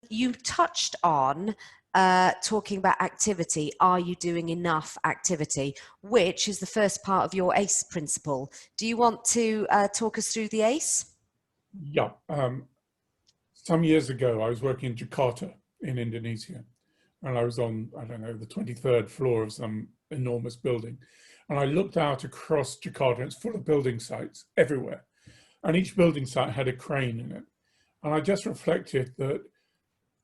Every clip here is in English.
you touched on talking about activity. Are you doing enough activity? Which is the first part of your ACE principle. Do you want to talk us through the ACE? Yeah. Some years ago, I was working in Jakarta in Indonesia, and I was on, I don't know, the 23rd floor of some enormous building. And I looked out across Jakarta, and it's full of building sites everywhere. And each building site had a crane in it. And I just reflected that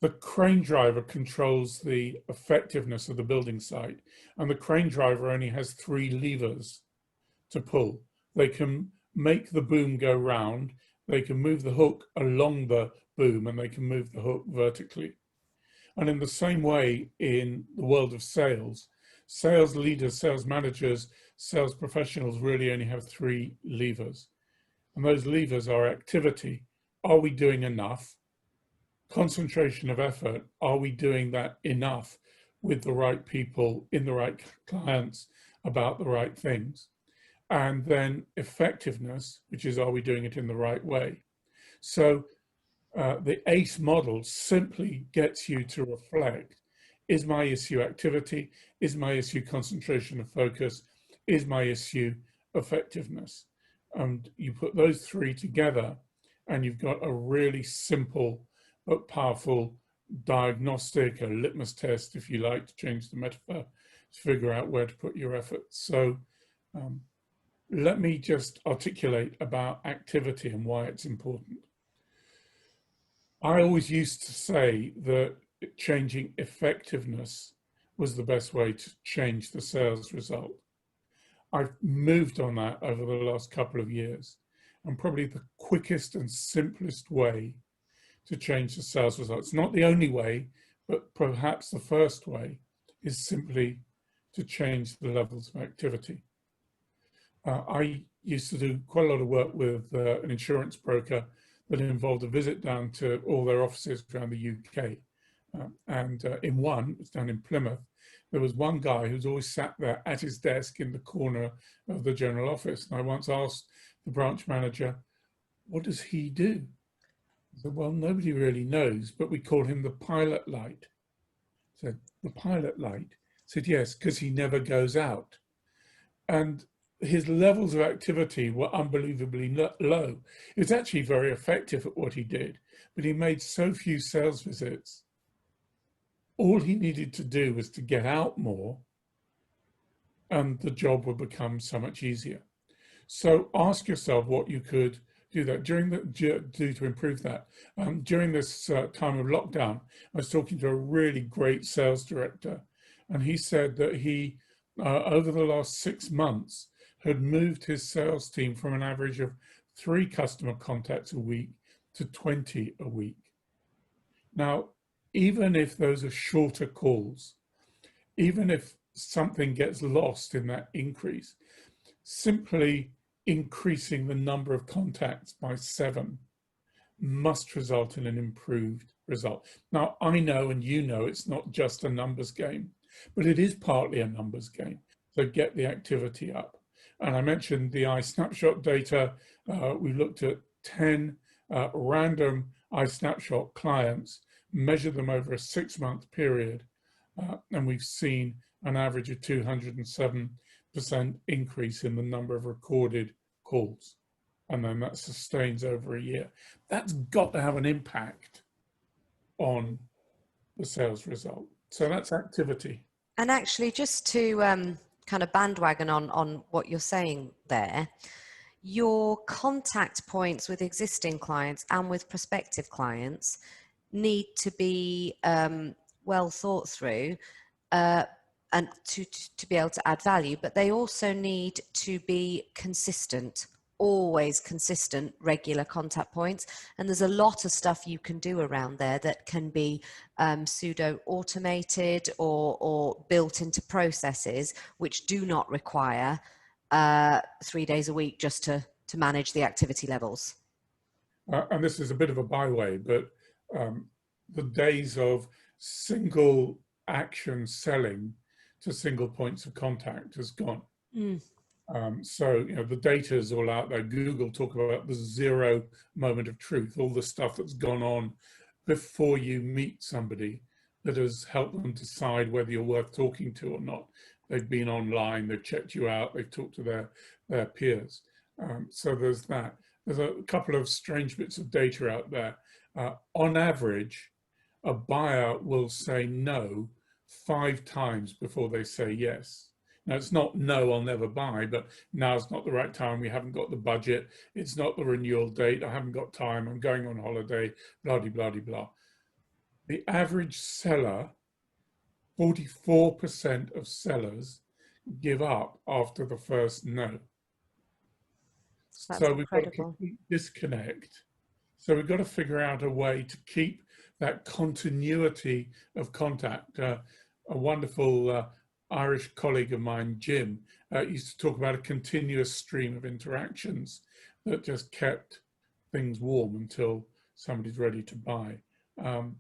the crane driver controls the effectiveness of the building site. And the crane driver only has 3 levers to pull. They can make the boom go round, they can move the hook along the boom, and they can move the hook vertically. And in the same way, in the world of sales, sales leaders, sales managers, sales professionals really only have 3 levers. And those levers are activity. Are we doing enough? Concentration of effort. Are we doing that enough with the right people, in the right clients, about the right things? And then effectiveness, which is, are we doing it in the right way? So the ACE model simply gets you to reflect, is my issue activity? Is my issue concentration of focus? Is my issue effectiveness? And you put those 3 together and you've got a really simple but powerful diagnostic, a litmus test, if you like, to change the metaphor, to figure out where to put your efforts. So let me just articulate about activity and why it's important. I always used to say that changing effectiveness was the best way to change the sales result. I've moved on that over the last couple of years, and probably the quickest and simplest way to change the sales result. It's not the only way, but perhaps the first way is simply to change the levels of activity. I used to do quite a lot of work with an insurance broker that involved a visit down to all their offices around the UK. In one, it's down in Plymouth, there was one guy who's always sat there at his desk in the corner of the general office. And I once asked the branch manager, what does he do? He said, well, nobody really knows, but we call him the pilot light. I said, the pilot light? I said, yes, because he never goes out. And his levels of activity were unbelievably low. He was actually very effective at what he did, but he made so few sales visits. All he needed to do was to get out more, and the job would become so much easier. So ask yourself what you could do to improve that. During this time of lockdown, I was talking to a really great sales director, and he said that he, over the last 6 months, had moved his sales team from an average of 3 customer contacts a week to 20 a week. Now, even if those are shorter calls, even if something gets lost in that increase, simply increasing the number of contacts by 7 must result in an improved result. Now, I know, and you know, it's not just a numbers game, but it is partly a numbers game. So get the activity up. And I mentioned the iSnapshot data. We looked at 10 random iSnapshot clients, measured them over a 6-month period, and we've seen an average of 207% increase in the number of recorded calls. And then that sustains over a year. That's got to have an impact on the sales result. So that's activity. And actually, just to kind of bandwagon on what you're saying there, your contact points with existing clients and with prospective clients need to be well thought through and to be able to add value, but they also need to be consistent, always consistent, regular contact points. And there's a lot of stuff you can do around there that can be pseudo automated or built into processes which do not require 3 days a week just to manage the activity levels. And this is a bit of a byway, but the days of single action selling to single points of contact has gone. So, you know, the data is all out there. Google talk about the 0 moment of truth, all the stuff that's gone on before you meet somebody that has helped them decide whether you're worth talking to or not. They've been online, they've checked you out, they've talked to their peers. So there's that. There's a couple of strange bits of data out there. On average, a buyer will say no 5 times before they say yes. Now, it's not no, I'll never buy, but now's not the right time. We haven't got the budget. It's not the renewal date. I haven't got time. I'm going on holiday, blah, blah, blah, blah. The average seller, 44% of sellers give up after the first no. That's So we've got a incredible. complete disconnect. So we've got to figure out a way to keep that continuity of contact. A wonderful Irish colleague of mine, Jim, used to talk about a continuous stream of interactions that just kept things warm until somebody's ready to buy.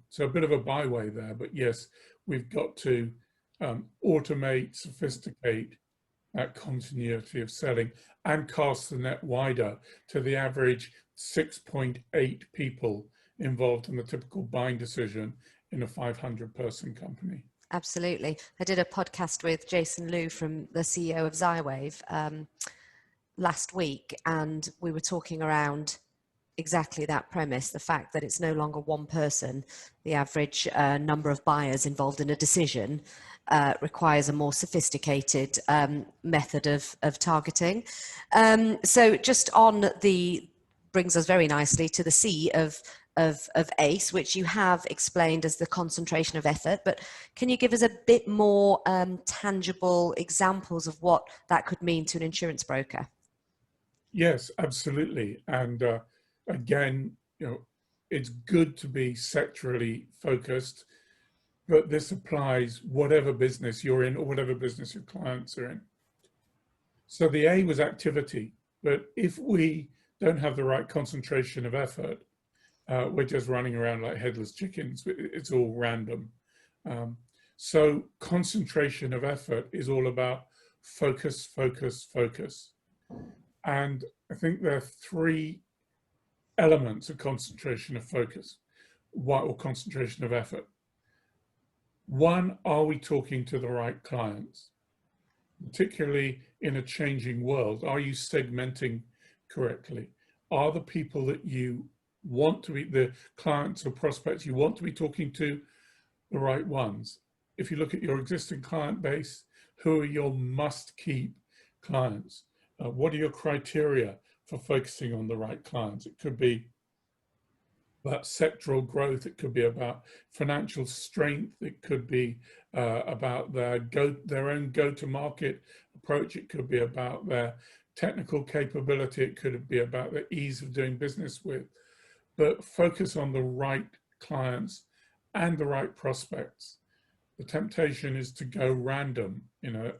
So a bit of a byway there, but yes, we've got to automate, sophisticate that continuity of selling and cast the net wider to the average 6.8 people involved in the typical buying decision in a 500-person company. Absolutely. I did a podcast with Jason Liu from the CEO of Zywave last week, and we were talking around exactly that premise, the fact that it's no longer one person. The average number of buyers involved in a decision requires a more sophisticated method of targeting. So just on brings us very nicely to the C of ACE, which you have explained as the concentration of effort, but can you give us a bit more tangible examples of what that could mean to an insurance broker? Yes, absolutely. And again, it's good to be sectorally focused, but this applies whatever business you're in or whatever business your clients are in. So the A was activity, but if we don't have the right concentration of effort, we're just running around like headless chickens. It's all random. So concentration of effort is all about focus, focus, focus. And I think there are 3 elements of concentration of focus, or concentration of effort. 1, are we talking to the right clients? Particularly in a changing world, are you segmenting correctly? Are the people that you want to be, the clients or prospects you want to be talking to, the right ones? If you look at your existing client base, who are your must-keep clients? What are your criteria for focusing on the right clients? It could be about sectoral growth. It could be about financial strength. It could be about their own go-to-market approach. It could be about their technical capability. It could be about the ease of doing business with. But focus on the right clients and the right prospects. The temptation is to go random in a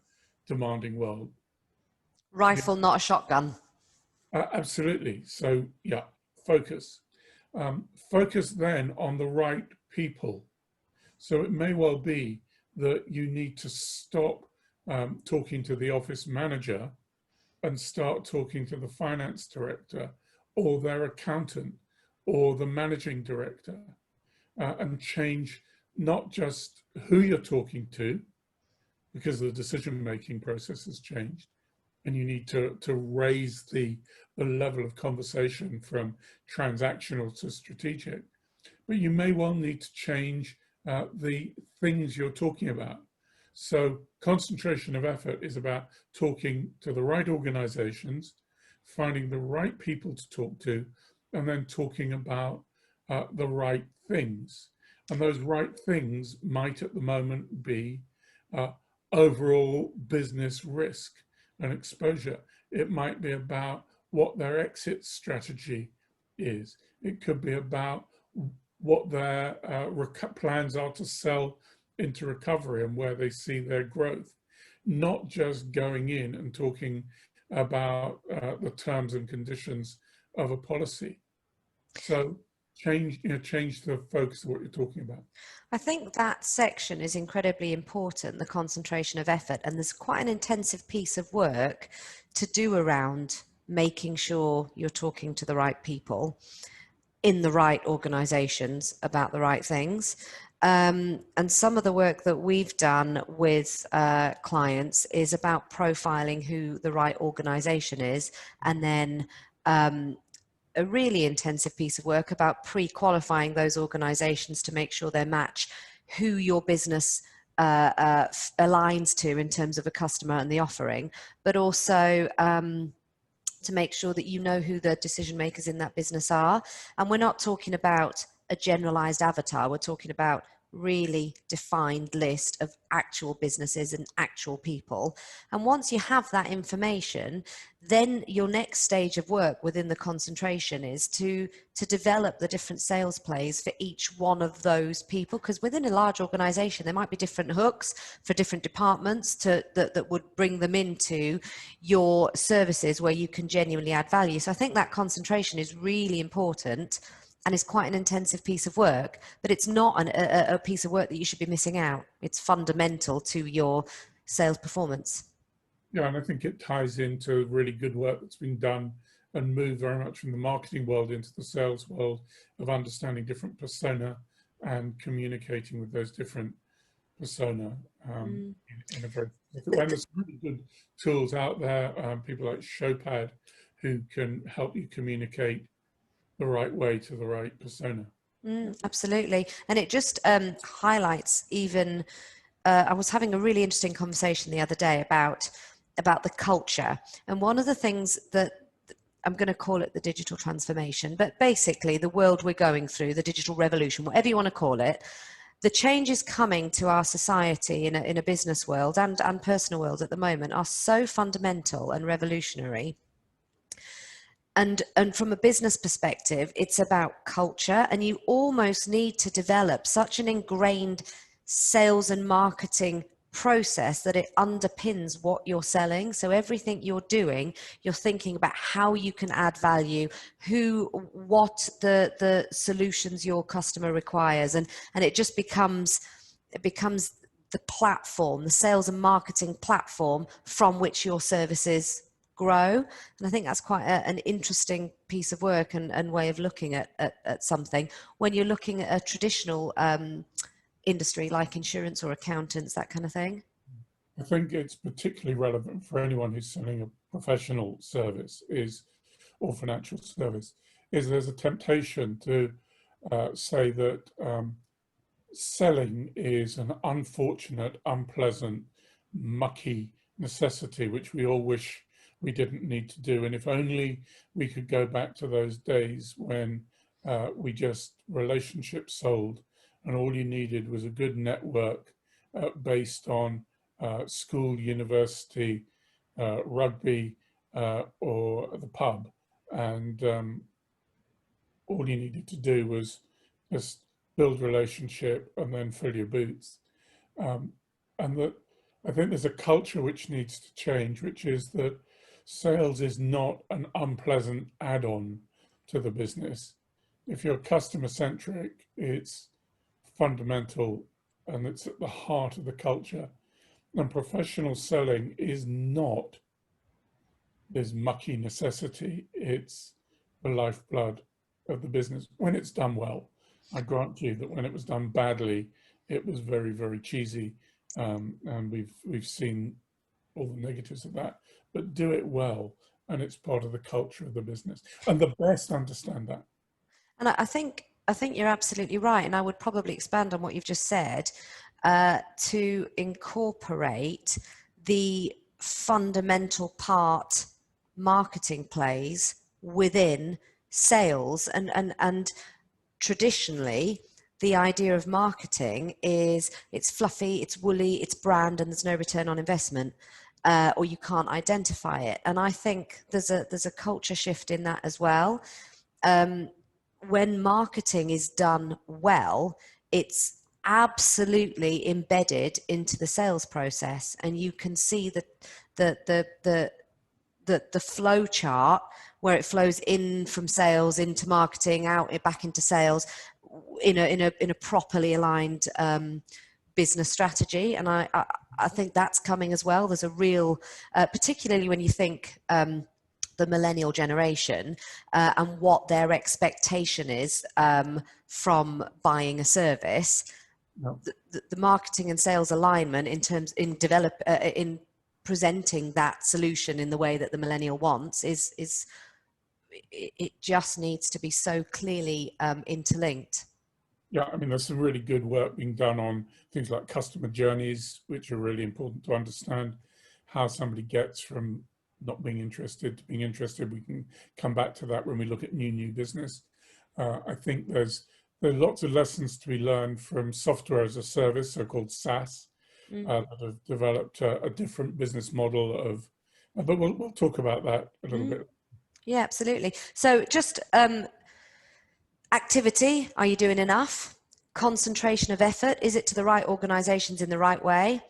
demanding world. Rifle, not a shotgun. Absolutely. So yeah, focus. Focus then on the right people. So it may well be that you need to stop talking to the office manager and start talking to the finance director or their accountant or the managing director, and change not just who you're talking to, because the decision-making process has changed, and you need to raise the level of conversation from transactional to strategic. But you may well need to change the things you're talking about. So concentration of effort is about talking to the right organizations, finding the right people to talk to, and then talking about the right things. And those right things might at the moment be overall business risk and exposure. It might be about what their exit strategy is. It could be about what their plans are to sell into recovery and where they see their growth, not just going in and talking about the terms and conditions of a policy. So change the focus of what you're talking about. I think that section is incredibly important, the concentration of effort, and there's quite an intensive piece of work to do around making sure you're talking to the right people. in the right organizations about the right things. And some of the work that we've done with clients is about profiling who the right organization is, and then a really intensive piece of work about pre-qualifying those organizations to make sure they match who your business aligns to in terms of a customer and the offering, but also to make sure that you know who the decision makers in that business are. And we're not talking about a generalized avatar, we're talking about really defined list of actual businesses and actual people. And once you have that information, then your next stage of work within the concentration is to develop the different sales plays for each one of those people, because within a large organization there might be different hooks for different departments that would bring them into your services where you can genuinely add value. So I think that concentration is really important and is quite an intensive piece of work, but it's not a piece of work that you should be missing out. It's fundamental to your sales performance. Yeah, and I think it ties into really good work that's been done and moved very much from the marketing world into the sales world, of understanding different persona and communicating with those different persona in a very specific way. And there's really good tools out there, people like Showpad, who can help you communicate the right way to the right persona. Absolutely. And it just highlights even, I was having a really interesting conversation the other day about the culture. And one of the things that I'm going to call it the digital transformation, but basically the world we're going through, the digital revolution, whatever you want to call it, the changes coming to our society in a business world and personal world at the moment are so fundamental and revolutionary. And from a business perspective, it's about culture, and you almost need to develop such an ingrained sales and marketing process that it underpins what you're selling. So everything you're doing, you're thinking about how you can add value, what the solutions your customer requires, and it just becomes the platform, the sales and marketing platform from which your services grow. And I think that's quite an interesting piece of work and way of looking at something when you're looking at a traditional industry like insurance or accountants, that kind of thing. I think it's particularly relevant for anyone who's selling a professional service or financial service, is there's a temptation to say that selling is an unfortunate, unpleasant, mucky necessity, which we all wish we didn't need to do. And if only we could go back to those days when we just relationship sold, and all you needed was a good network based on school, university, rugby, or the pub. And all you needed to do was just build relationship and then fill your boots. And that I think there's a culture which needs to change, which is that sales is not an unpleasant add-on to the business. If you're customer centric, it's fundamental and it's at the heart of the culture. And professional selling is not this mucky necessity. It's the lifeblood of the business when it's done well. I grant you that when it was done badly, it was very, very cheesy. And we've seen all the negatives of that, but do it well, and it's part of the culture of the business. And the best understand that. And I think you're absolutely right. And I would probably expand on what you've just said to incorporate the fundamental part marketing plays within sales. And traditionally, the idea of marketing is it's fluffy, it's woolly, it's brand, and there's no return on investment, or you can't identify it. And I think there's a culture shift in that as well. When marketing is done well, it's absolutely embedded into the sales process, and you can see the flow chart where it flows in from sales into marketing, out back into sales, in a properly aligned business strategy. And I think that's coming as well. There's a real, particularly when you think the the millennial generation and what their expectation is from buying a service. No. The marketing and sales alignment in terms in presenting that solution in the way that the millennial wants is it just needs to be so clearly interlinked. Yeah, I mean, there's some really good work being done on things like customer journeys, which are really important to understand how somebody gets from not being interested to being interested. We can come back to that when we look at new business. I think there are lots of lessons to be learned from software as a service, so-called SaaS, that have developed a different business model of, but we'll talk about that a little bit. Yeah, absolutely. So just activity, are you doing enough? Concentration of effort, is it to the right organizations in the right way?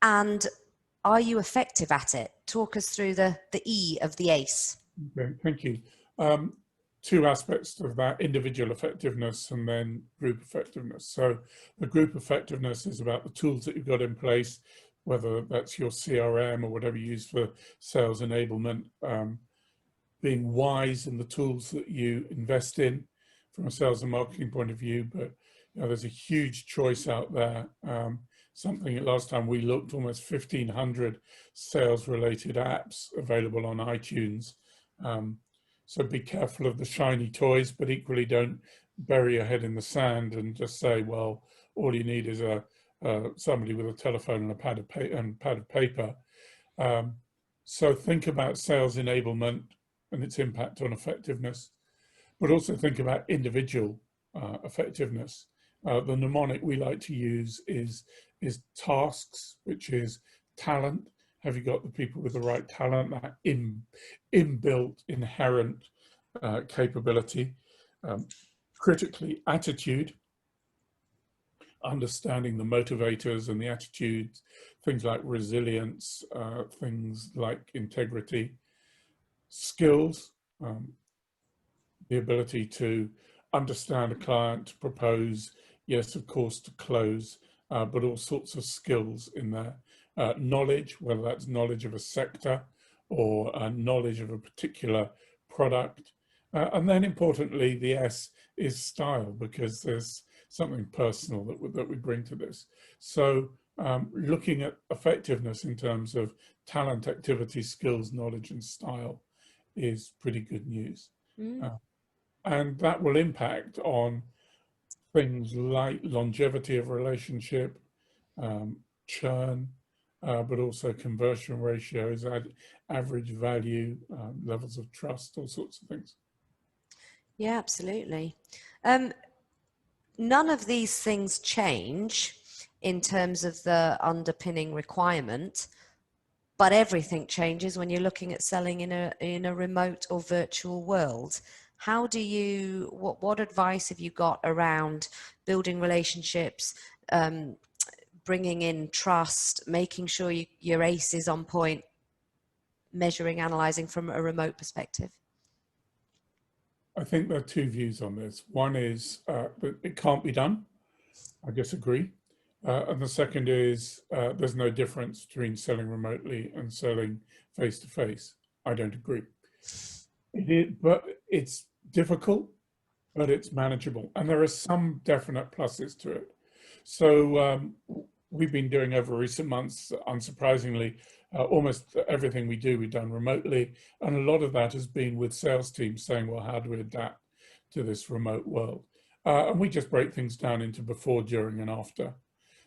And are you effective at it? Talk us through the E of the ACE. Okay, thank you. Two aspects of that: individual effectiveness and then group effectiveness. So the group effectiveness is about the tools that you've got in place, whether that's your CRM or whatever you use for sales enablement, being wise in the tools that you invest in from a sales and marketing point of view. But there's a huge choice out there. Something last time we looked, almost 1,500 sales related apps available on iTunes. So be careful of the shiny toys, but equally don't bury your head in the sand and just say, well, all you need is somebody with a telephone and a pad of paper. So think about sales enablement and its impact on effectiveness, but also think about individual effectiveness. The mnemonic we like to use is tasks, which is talent. Have you got the people with the right talent, that inbuilt, inherent capability? Critically, attitude, understanding the motivators and the attitudes, things like resilience, things like integrity. Skills, the ability to understand a client, to propose, yes, of course, to close, but all sorts of skills in there. Knowledge, whether that's knowledge of a sector or knowledge of a particular product. And then importantly, the S is style, because there's something personal that we bring to this. So looking at effectiveness in terms of talent, activity, skills, knowledge, and style is pretty good news. And that will impact on things like longevity of relationship, churn, but also conversion ratios, average value, levels of trust, all sorts of things. Yeah, absolutely. None of these things change in terms of the underpinning requirement, but everything changes when you're looking at selling in a remote or virtual world. How do you, what advice have you got around building relationships, bringing in trust, making sure your ACE is on point, measuring, analyzing from a remote perspective? I think there are two views on this. One is that it can't be done. I disagree. And the second is there's no difference between selling remotely and selling face-to-face. I don't agree. But it's difficult, but it's manageable. And there are some definite pluses to it. So we've been doing over recent months, unsurprisingly, almost everything we do, we've done remotely. And a lot of that has been with sales teams saying, well, how do we adapt to this remote world? And we just break things down into before, during, and after.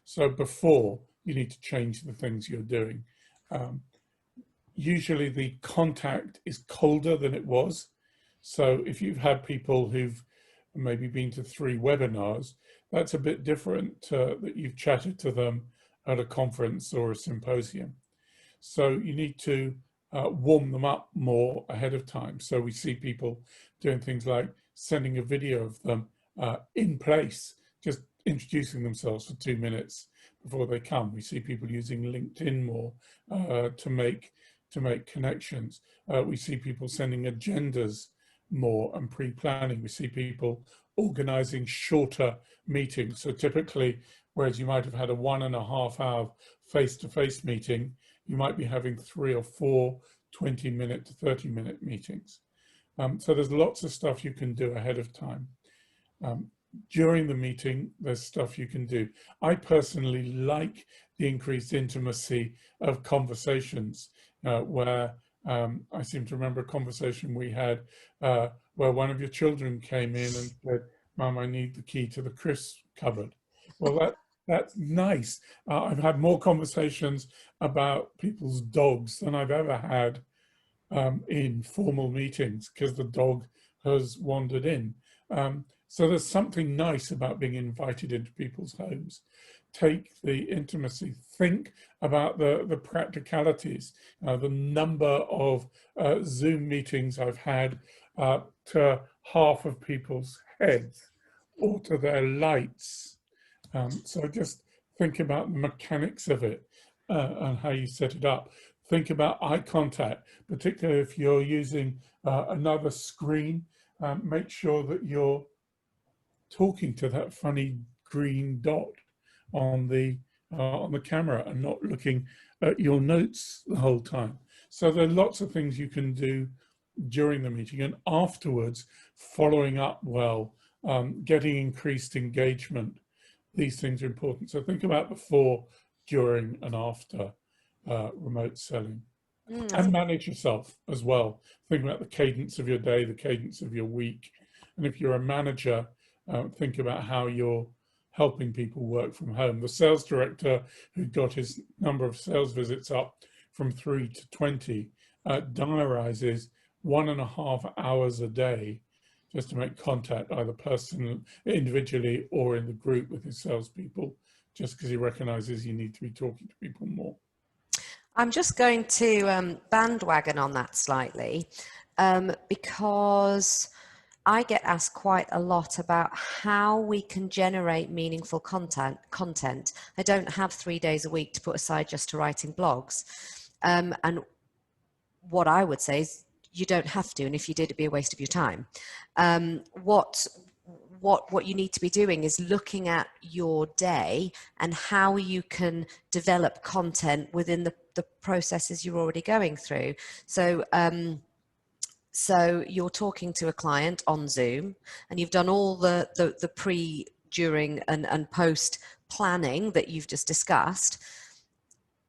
So before, you need to change the things you're doing. Usually the contact is colder than it was. So if you've had people who've maybe been to 3 webinars, that's a bit different that you've chatted to them at a conference or a symposium. So you need to warm them up more ahead of time. So we see people doing things like sending a video of them in place, just introducing themselves for 2 minutes before they come. We see people using LinkedIn more to make connections. We see people sending agendas more and pre-planning. We see people organizing shorter meetings. So typically, whereas you might have had a 1.5 hour face-to-face meeting, you might be having 3 or 4 20-minute to 30-minute meetings. So there's lots of stuff you can do ahead of time. During the meeting, there's stuff you can do. I personally like the increased intimacy of conversations where I seem to remember a conversation we had where one of your children came in and said, "Mum, I need the key to the crisp cupboard." Well, that's nice. I've had more conversations about people's dogs than I've ever had in formal meetings because the dog has wandered in. So there's something nice about being invited into people's homes. Take the intimacy, think about the practicalities, the number of Zoom meetings I've had to half of people's heads or to their lights. So just think about the mechanics of it and how you set it up. Think about eye contact, particularly if you're using another screen. Make sure that you're talking to that funny green dot on the camera and not looking at your notes the whole time. So there are lots of things you can do during the meeting, and afterwards, following up well, getting increased engagement. These things are important. So think about before, during, and after remote selling. And manage yourself as well. Think about the cadence of your day, the cadence of your week. And if you're a manager, think about how you're helping people work from home. The sales director who got his number of sales visits up from 3 to 20 diarizes 1.5 hours a day just to make contact either personally, individually, or in the group with his salespeople, just because he recognizes you need to be talking to people more. I'm just going to bandwagon on that slightly because I get asked quite a lot about how we can generate meaningful content. I don't have 3 days a week to put aside just to writing blogs. And what I would say is you don't have to, and if you did, it'd be a waste of your time. What you need to be doing is looking at your day and how you can develop content within the processes you're already going through. So so you're talking to a client on Zoom and you've done all the pre, during and post planning that you've just discussed.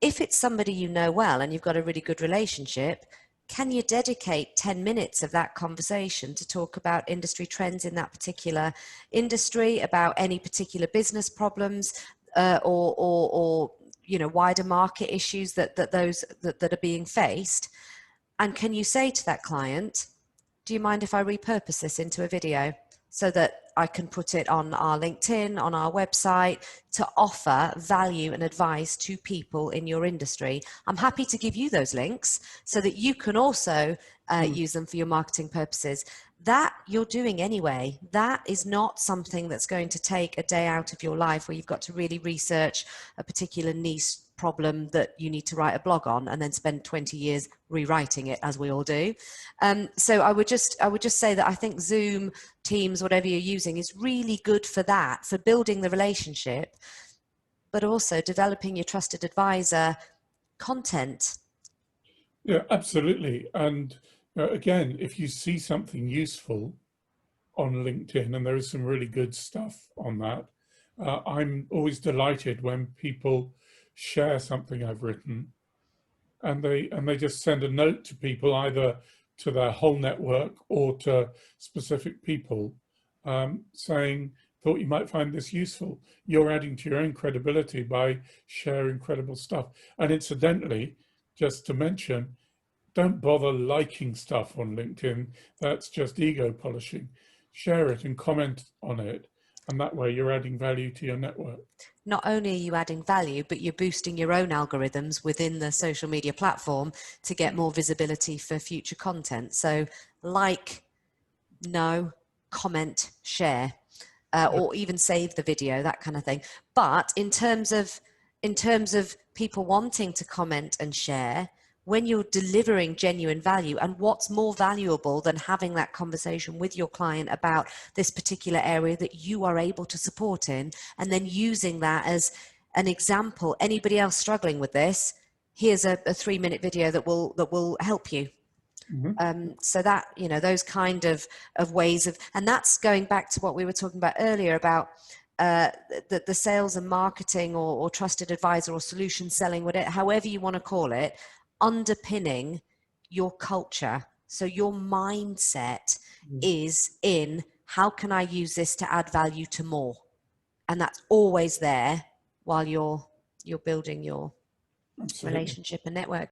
If it's somebody you know well and you've got a really good relationship, can you dedicate 10 minutes of that conversation to talk about industry trends in that particular industry, about any particular business problems or you know, wider market issues that are being faced? And can you say to that client, do you mind if I repurpose this into a video so that I can put it on our LinkedIn, on our website, to offer value and advice to people in your industry? I'm happy to give you those links so that you can also use them for your marketing purposes. That you're doing anyway. That is not something that's going to take a day out of your life where you've got to really research a particular niche problem that you need to write a blog on and then spend 20 years rewriting it, as we all do. So I would just say that I think Zoom, Teams, whatever you're using, is really good for that, for building the relationship, but also developing your trusted advisor content. Yeah, absolutely. And again, if you see something useful on LinkedIn, and there is some really good stuff on that, I'm always delighted when people share something I've written and they just send a note to people, either to their whole network or to specific people, saying, thought you might find this useful. You're adding to your own credibility by sharing credible stuff. And incidentally, just to mention, don't bother liking stuff on LinkedIn. That's just ego polishing. Share it and comment on it. And that way you're adding value to your network. Not only are you adding value, but you're boosting your own algorithms within the social media platform to get more visibility for future content. So like, know, comment, share, or even save the video, that kind of thing. But in terms of people wanting to comment and share, when you're delivering genuine value, and what's more valuable than having that conversation with your client about this particular area that you are able to support in, and then using that as an example, anybody else struggling with this, here's a 3-minute video that will help you. So that, you know, those kind of ways of, and that's going back to what we were talking about earlier about the sales and marketing or trusted advisor or solution selling, whatever, however you want to call it, underpinning your culture. So your mindset is in, how can I use this to add value to more? And that's always there while you're building your Absolutely. relationship and network.